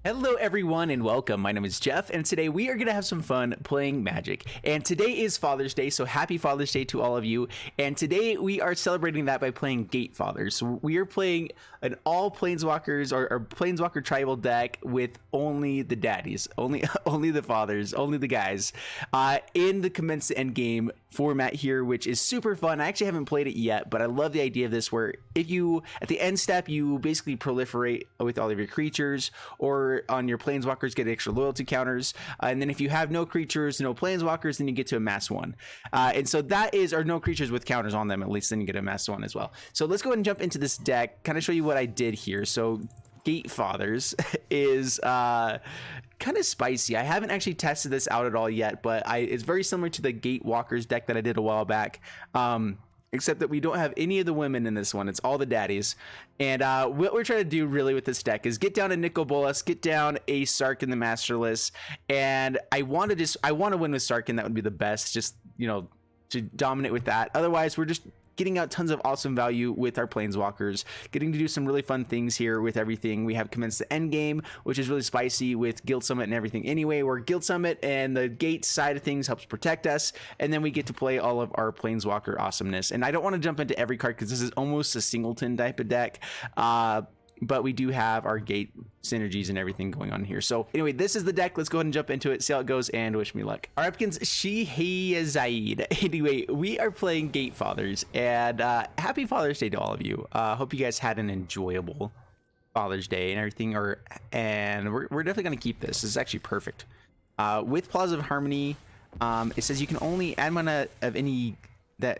Hello everyone and welcome. My name is Jeff and today we are going to have some fun playing Magic. And today is Father's Day, so happy Father's Day to all of you. And today we are celebrating that by playing Gate Fathers. So we are playing an all Planeswalkers or Planeswalker tribal deck with only the daddies, only the fathers, only the guys in the commence to endgame format here, which is super fun. I actually haven't played it yet, but I love the idea of this where if you, at the end step, you basically proliferate with all of your creatures, or on your planeswalkers get extra loyalty counters, and then if you have no creatures, no planeswalkers, then you get to amass one, and so that is, or no creatures with counters on them at least, then you get to amass one as well. So let's go ahead and jump into this deck, kind of show you what I did here. So Gate Fathers is kind of spicy. I haven't actually tested this out at all yet, but it's very similar to the Gate Walkers deck that I did a while back, except that we don't have any of the women in this one. It's all the daddies. And what we're trying to do really with this deck is get down a Nicol Bolas, get down a Sarkhan the Masterless, and I want to win with Sarkhan. That would be the best, just, you know, to dominate with that. Otherwise, we're just getting out tons of awesome value with our planeswalkers, getting to do some really fun things here with everything. We have commenced the endgame, which is really spicy with Guild Summit and everything anyway, where Guild Summit and the gate side of things helps protect us, and then we get to play all of our planeswalker awesomeness. And I don't want to jump into every card because this is almost a singleton type of deck, but we do have our gate synergies and everything going on here. So anyway, this is the deck. Let's go ahead and jump into it, see how it goes, and wish me luck. All right, Epkins, Zaid. Anyway, we are playing Gate Fathers, and happy Father's Day to all of you. Hope you guys had an enjoyable Father's Day and everything, and we're definitely going to keep this. This is actually perfect. With Plaza of Harmony, it says you can only add mana of any that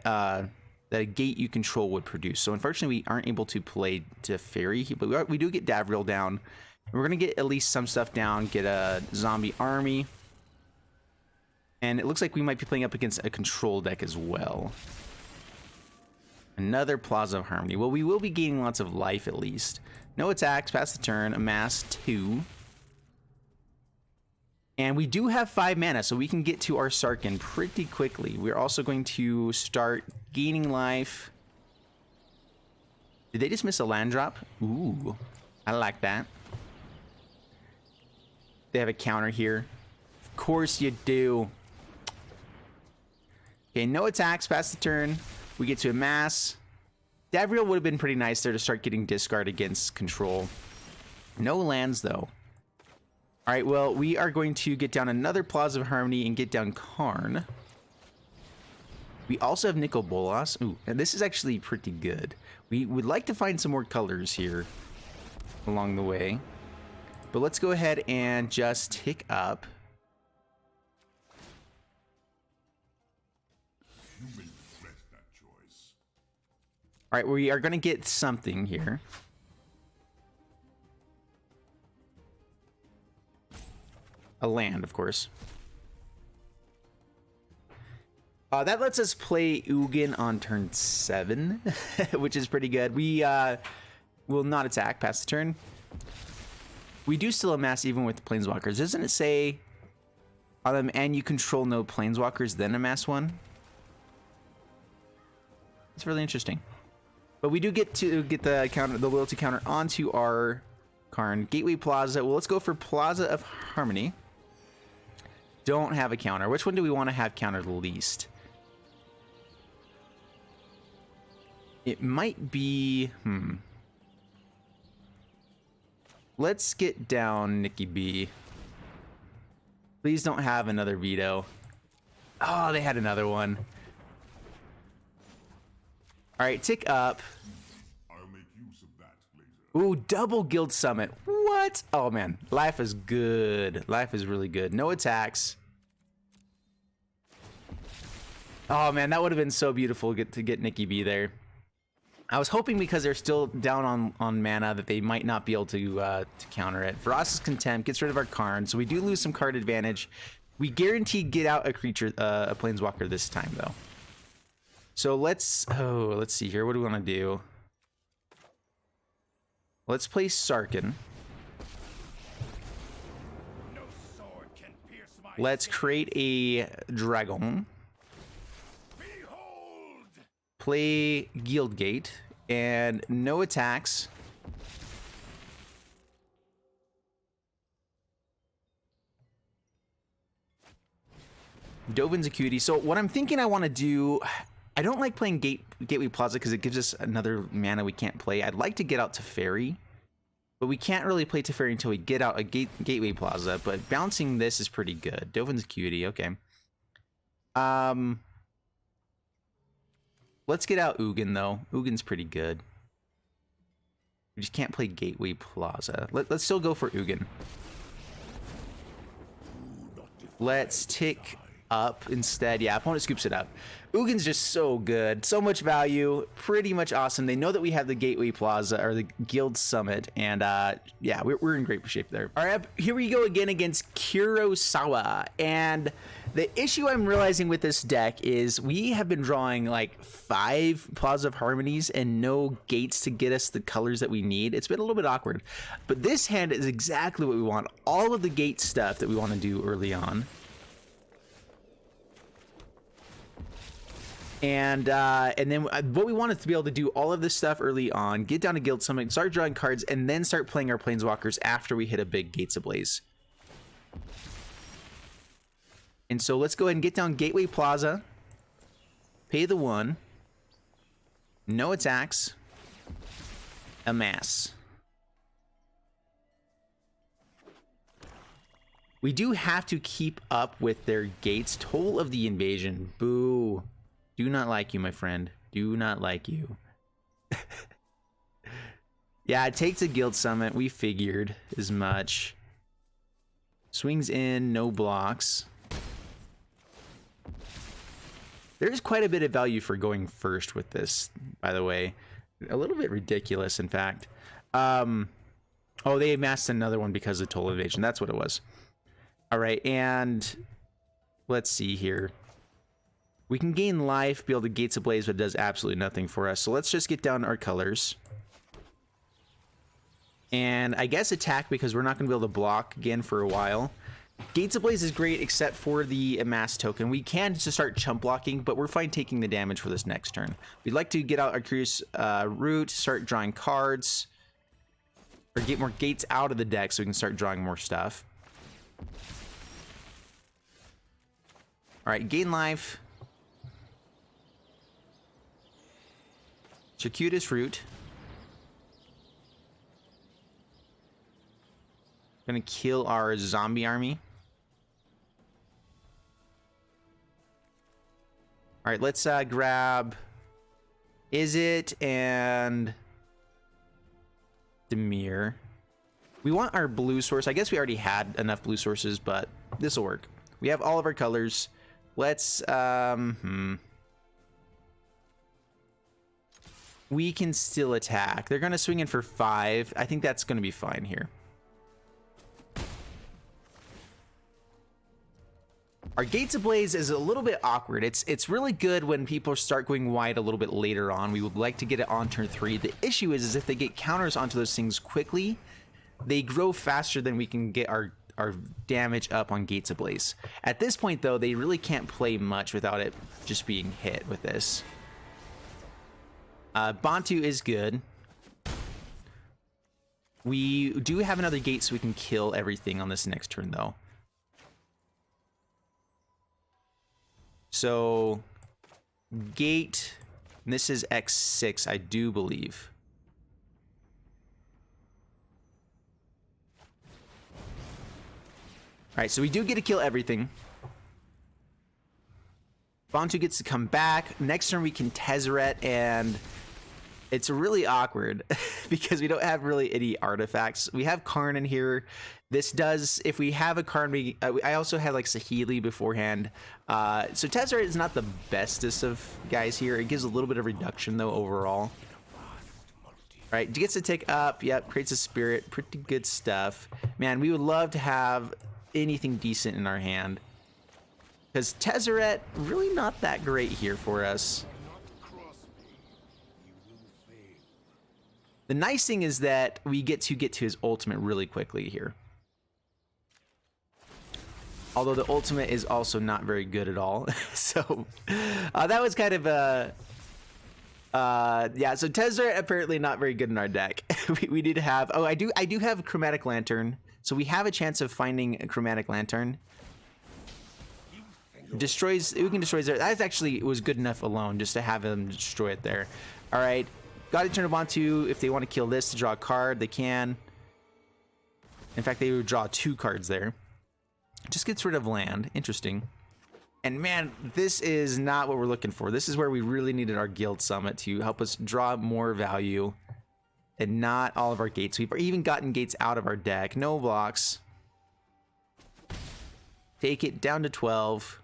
a gate you control would produce. So unfortunately we aren't able to play to Fairy, but we do get Davriel down. We're gonna get at least some stuff down, get a zombie army, and it looks like we might be playing up against a control deck as well. Another Plaza of Harmony. Well, we will be gaining lots of life at least. No attacks, pass the turn, amass 2. And we do have 5 mana, so we can get to our Sarkhan pretty quickly. We're also going to start gaining life. Did they just miss a land drop? Ooh, I like that. They have a counter here. Of course you do. Okay, no attacks, pass the turn. We get to amass. Davriel would have been pretty nice there to start getting discard against control. No lands, though. All right, well, we are going to get down another Plaza of Harmony and get down Karn. We also have Nicol Bolas. Ooh, and this is actually pretty good. We would like to find some more colors here along the way. But let's go ahead and just tick up. You may regret that choice. All right, we are going to get something here. A land, of course. That lets us play Ugin on turn 7, which is pretty good. We will not attack past the turn. We do still amass even with the planeswalkers. Doesn't it say on them, and you control no planeswalkers, then amass 1? It's really interesting. But we do get to get the counter, the loyalty counter onto our Karn. Gateway Plaza. Well, let's go for Plaza of Harmony. Don't have a counter. Which one do we want to have counter the least? It might be... Let's get down Nikki B. Please don't have another veto. Oh, they had another one. All right, tick up. I'll make use of that later. Ooh, double Guild Summit. What? Oh, man. Life is good. Life is really good. No attacks. Oh, man. That would have been so beautiful to get Nikki B there. I was hoping because they're still down on mana that they might not be able to counter it. Ferocious Contempt gets rid of our Karn, so we do lose some card advantage. We guarantee get out a creature, a planeswalker this time, though. So let's see here. What do we want to do? Let's play Sarkhan. Let's create a dragon. Play Guildgate and no attacks. Dovin's a cutie. So what I'm thinking I want to do, I don't like playing Gateway Plaza because it gives us another mana we can't play. I'd like to get out to Fairy, but we can't really play to Fairy until we get out a Gateway Plaza. But bouncing this is pretty good. Dovin's a cutie. Okay. Let's get out Ugin though. Ugin's pretty good. We just can't play Gateway Plaza. Let's still go for Ugin. Let's tick up instead. Yeah, opponent scoops it up. Ugin's just so good. So much value. Pretty much awesome. They know that we have the Gateway Plaza or the Guild Summit. And yeah, we're in great shape there. All right, here we go again against Kurosawa. And the issue I'm realizing with this deck is we have been drawing like 5 Plaza of Harmonies and no gates to get us the colors that we need. It's been a little bit awkward. But this hand is exactly what we want. All of the gate stuff that we want to do early on. And then what we want is to be able to do all of this stuff early on, get down to Guild Summit, start drawing cards, and then start playing our Planeswalkers after we hit a big Gates Ablaze. And so let's go ahead and get down Gateway Plaza, pay the 1, no attacks, amass. We do have to keep up with their gates. Toll of the Invasion, boo. Do not like you, my friend. Do not like you. Yeah, it takes a Guild Summit. We figured as much. Swings in, no blocks. There's quite a bit of value for going first with this, by the way. A little bit ridiculous, in fact. Oh, they amassed another one because of Toll Evasion. That's what it was. All right, and let's see here. We can gain life, be able to Gates Ablaze, but it does absolutely nothing for us. So let's just get down our colors. And I guess attack because we're not going to be able to block again for a while. Gates Ablaze is great except for the Amass token. We can just start chump blocking, but we're fine taking the damage for this next turn. We'd like to get out our Curious Root, start drawing cards, or get more gates out of the deck so we can start drawing more stuff. All right, gain life. Circuitous Root. Gonna kill our zombie army. All right, let's grab Izzet and Dimir. We want our blue source. I guess we already had enough blue sources, but this will work. We have all of our colors. Let's we can still attack. They're gonna swing in for 5. I think that's gonna be fine here. Our Gates Ablaze is a little bit awkward. It's really good when people start going wide a little bit later on. We would like to get it on turn 3. The issue is if they get counters onto those things quickly, they grow faster than we can get our damage up on Gates Ablaze. At this point, though, they really can't play much without it just being hit with this. Bantu is good. We do have another gate so we can kill everything on this next turn, though. So, gate, and this is X6, I do believe. All right, so we do get to kill everything. Bantu gets to come back. Next turn we can Tezzeret, and it's really awkward because we don't have really any artifacts. We have Karn in here. This does, if we have a Karn, I also had like Saheeli beforehand. So Tezzeret is not the bestest of guys here. It gives a little bit of reduction though overall. All right, gets to tick up. Yep, creates a spirit. Pretty good stuff. Man, we would love to have anything decent in our hand. Because Tezzeret, really not that great here for us. The nice thing is that we get to his ultimate really quickly here. Although the ultimate is also not very good at all. So that was kind of a... yeah, so Tezzeret apparently not very good in our deck. we need to have... Oh, I do have Chromatic Lantern. So we have a chance of finding a Chromatic Lantern. destroys, Ugin destroys there. That actually was good enough alone just to have him destroy it there. All right, got to turn to Bantu. If they want to kill this to draw a card, they can. In fact, they would draw 2 cards there. Just gets rid of land. Interesting. And man, this is not what we're looking for. This is where we really needed our guild summit to help us draw more value and not all of our gates. We've even gotten gates out of our deck. No blocks. Take it down to 12.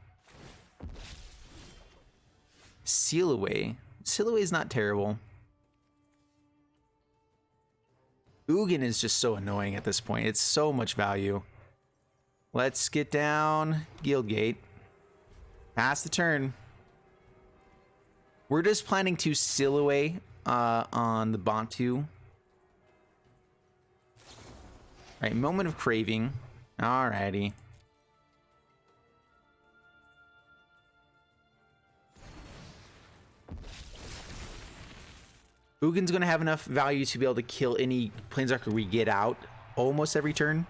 Seal away. Seal away is not terrible. Ugin is just so annoying at this point. It's so much value. Let's get down guild gate. Pass the turn. We're just planning to seal away on the Bantu. Right, moment of craving. Alrighty. Ugin's gonna have enough value to be able to kill any Planeswalker we get out almost every turn.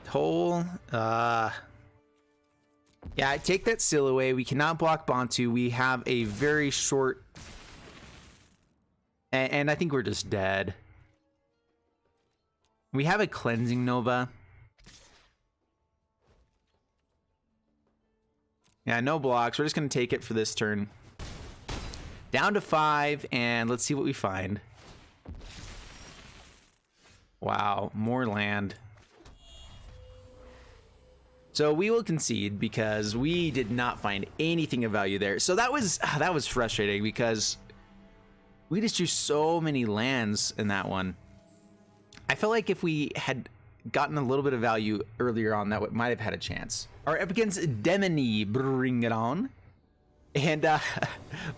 Toll. Yeah, take that seal away. We cannot block Bantu. We have a very short... And I think we're just dead. We have a Cleansing Nova. Yeah, no blocks. We're just going to take it for this turn. Down to 5, and let's see what we find. Wow, more land. So we will concede because we did not find anything of value there. So that was frustrating because we just drew so many lands in that one. I felt like if we had gotten a little bit of value earlier on, that might have had a chance. All right, up against Demony, bring it on. And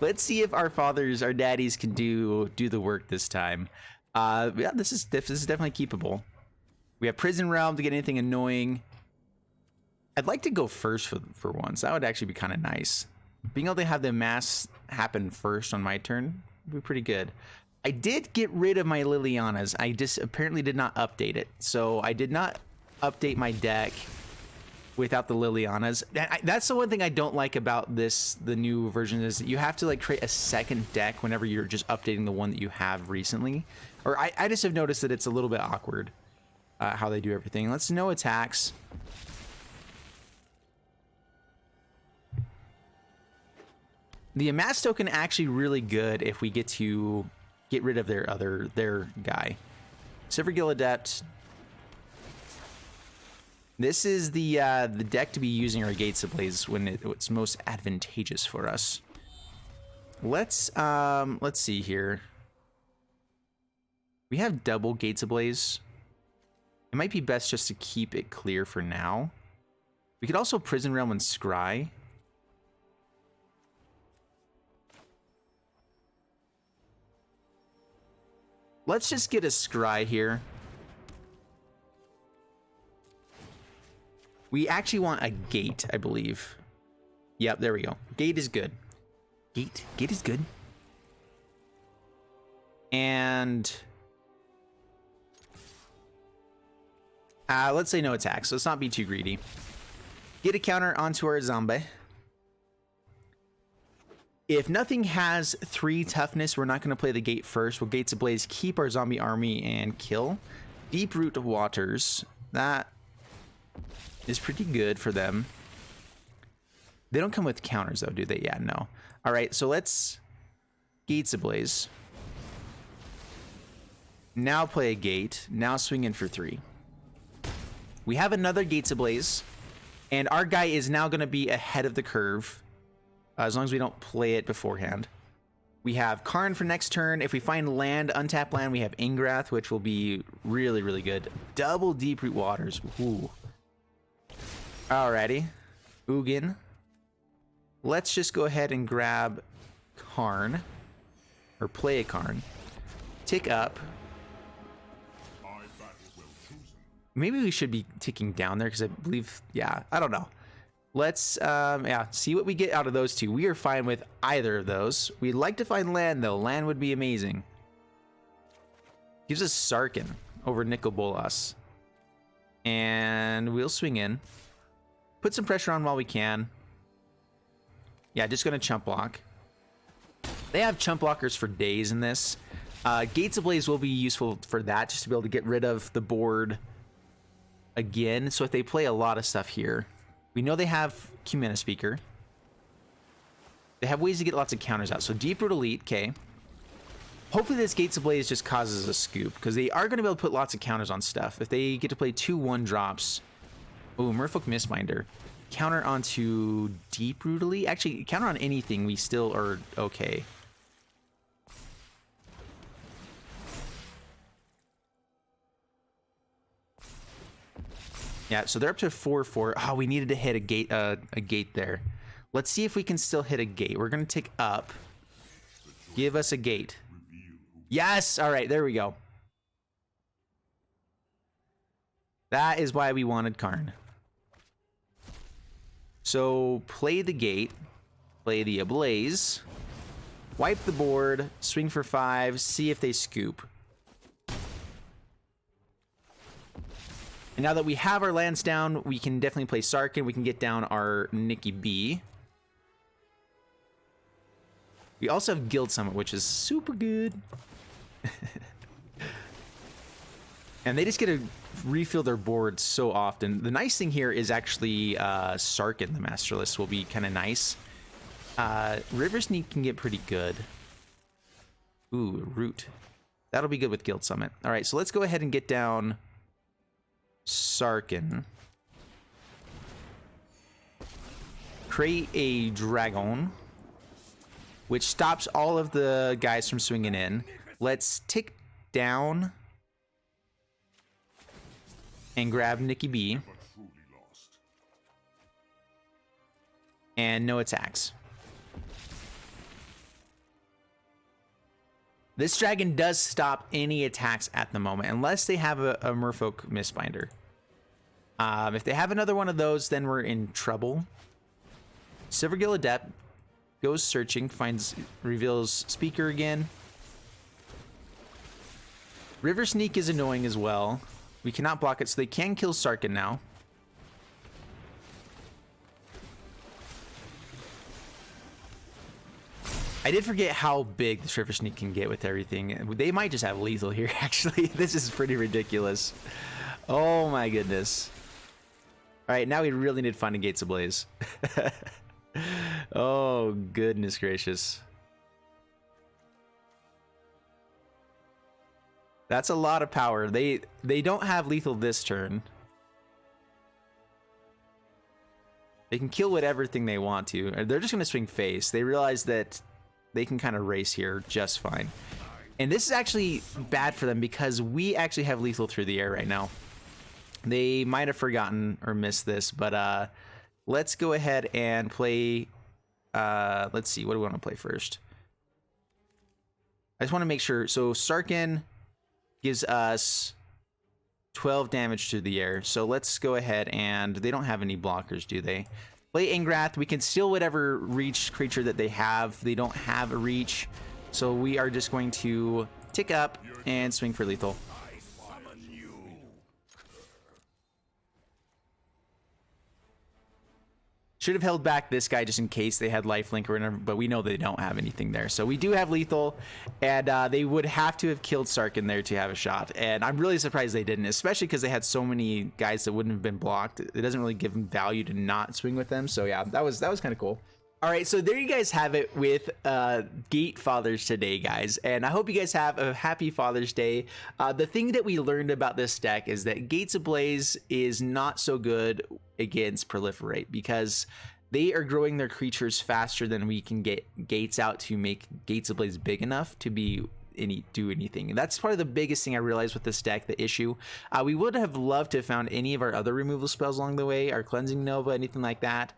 let's see if our fathers, our daddies can do the work this time. Yeah, this is definitely keepable. We have Prison Realm to get anything annoying. I'd like to go first for once. That would actually be kind of nice. Being able to have the mass happen first on my turn would be pretty good. I did get rid of my Lilianas. I just apparently did not update it. So I did not update my deck without the Lilianas. That's the one thing I don't like about the new version is that you have to like create a second deck whenever you're just updating the one that you have recently. Or I just have noticed that it's a little bit awkward how they do everything. Let's no attacks. The amass token actually really good if we get to get rid of their guy. Silvergill Adept. This is the deck to be using our Gates Ablaze when it's most advantageous for us. Let's see here. We have double Gates Ablaze. It might be best just to keep it clear for now. We could also Prison Realm and Scry. Let's just get a Scry here. We actually want a Gate, I believe. Yep, there we go. Gate is good. Gate is good. And let's say no attacks. Let's not be too greedy. Get a counter onto our zombie. If nothing has 3 toughness, we're not going to play the gate first. We'll Gates Ablaze, keep our zombie army, and kill. Deep Root Waters. That is pretty good for them. They don't come with counters, though, do they? Yeah, no. All right, so let's Gates Ablaze. Now play a gate. Now swing in for 3. We have another Gates Ablaze, and our guy is now going to be ahead of the curve. As long as we don't play it beforehand. We have Karn for next turn. If we find land, untap land, we have Ingrath, which will be really, really good. Double Deep Root Waters. Ooh. Alrighty. Ugin. Let's just go ahead and grab Karn. Or play a Karn. Tick up. Maybe we should be ticking down there because I believe, yeah, I don't know. Let's, yeah, see what we get out of those two. We are fine with either of those. We'd like to find land, though. Land would be amazing. Gives us Sarkin over Nicol Bolas. And we'll swing in. Put some pressure on while we can. Yeah, just gonna chump block. They have chump blockers for days in this. Gates Ablaze will be useful for that, just to be able to get rid of the board again. So if they play a lot of stuff here, we know they have Cumena Speaker. They have ways to get lots of counters out. So Deep Root Elite, okay. Hopefully this Gates Ablaze just causes a scoop, because they are going to be able to put lots of counters on stuff. If they get to play 2/1 drops. Oh, Merfolk Mistbinder. Counter onto Deep Root Elite. Actually, counter on anything, we still are okay. Yeah, so they're up to 4/4. Oh, we needed to hit a gate there. Let's see if we can still hit a gate. We're going to take up. Give us a gate. Yes! All right, there we go. That is why we wanted Karn. So, play the gate. Play the Ablaze. Wipe the board. Swing for 5. See if they scoop. And now that we have our lands down, we can definitely play Sarkin. We can get down our Nikki B. We also have Guild Summit, which is super good. And they just get to refill their board so often. The nice thing here is actually Sarkin, the Masterless, will be kind of nice. River Sneak can get pretty good. Ooh, Root. That'll be good with Guild Summit. All right, so let's go ahead and get down Sarkin. Create a Dragon, which stops all of the guys from swinging in. Let's tick down and grab Nikki B. And no attacks. This dragon does stop any attacks at the moment, unless they have a Merfolk Mistbinder. If they have another one of those, then we're in trouble. Silvergill Adept goes searching, reveals Speaker again. River Sneak is annoying as well. We cannot block it, so they can kill Sarkin now. I did forget how big this River Sneak can get with everything. They might just have lethal here, actually. This is pretty ridiculous. Oh my goodness. Alright, now we really need to find a Gates Ablaze. Oh, goodness gracious. That's a lot of power. They don't have lethal this turn. They can kill whatever thing they want to. They're just going to swing face. They realize that they can kind of race here just fine. And this is actually bad for them because we actually have lethal through the air right now. They might have forgotten or missed this, but let's go ahead and play. Let's see, what do we want to play first? I just want to make sure. So Sarkin gives us 12 damage to the air. So let's go ahead, and they don't have any blockers, do they? Play Ingrath. We can steal whatever reach creature that they have. They don't have a reach. So we are just going to tick up and swing for lethal. Should have held back this guy just in case they had lifelink or whatever, but we know they don't have anything there. So we do have lethal, and they would have to have killed Sarkin there to have a shot. And I'm really surprised they didn't, especially because they had so many guys that wouldn't have been blocked. It doesn't really give them value to not swing with them. So yeah, that was kind of cool. All right, so there you guys have it with Gate Fathers today, guys. And I hope you guys have a happy Father's Day. The thing that we learned about this deck is that Gates Ablaze is not so good against Proliferate because they are growing their creatures faster than we can get gates out to make Gates Ablaze big enough to do anything. And that's probably the biggest thing I realized with this deck, the issue. We would have loved to have found any of our other removal spells along the way, our Cleansing Nova, anything like that,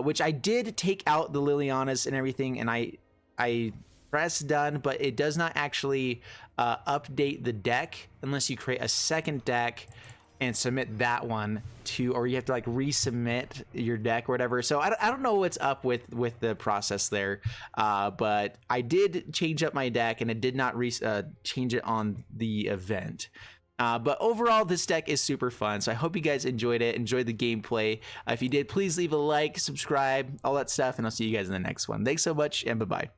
which I did take out the Lilianas and everything, and I pressed done, but it does not actually update the deck unless you create a second deck and submit that one to, or you have to like resubmit your deck or whatever. So I don't know what's up with the process there, but I did change up my deck and it did not change it on the event. But overall, this deck is super fun, so I hope you guys enjoyed it, enjoyed the gameplay. If you did, please leave a like, subscribe, all that stuff, and I'll see you guys in the next one. Thanks so much, and bye-bye.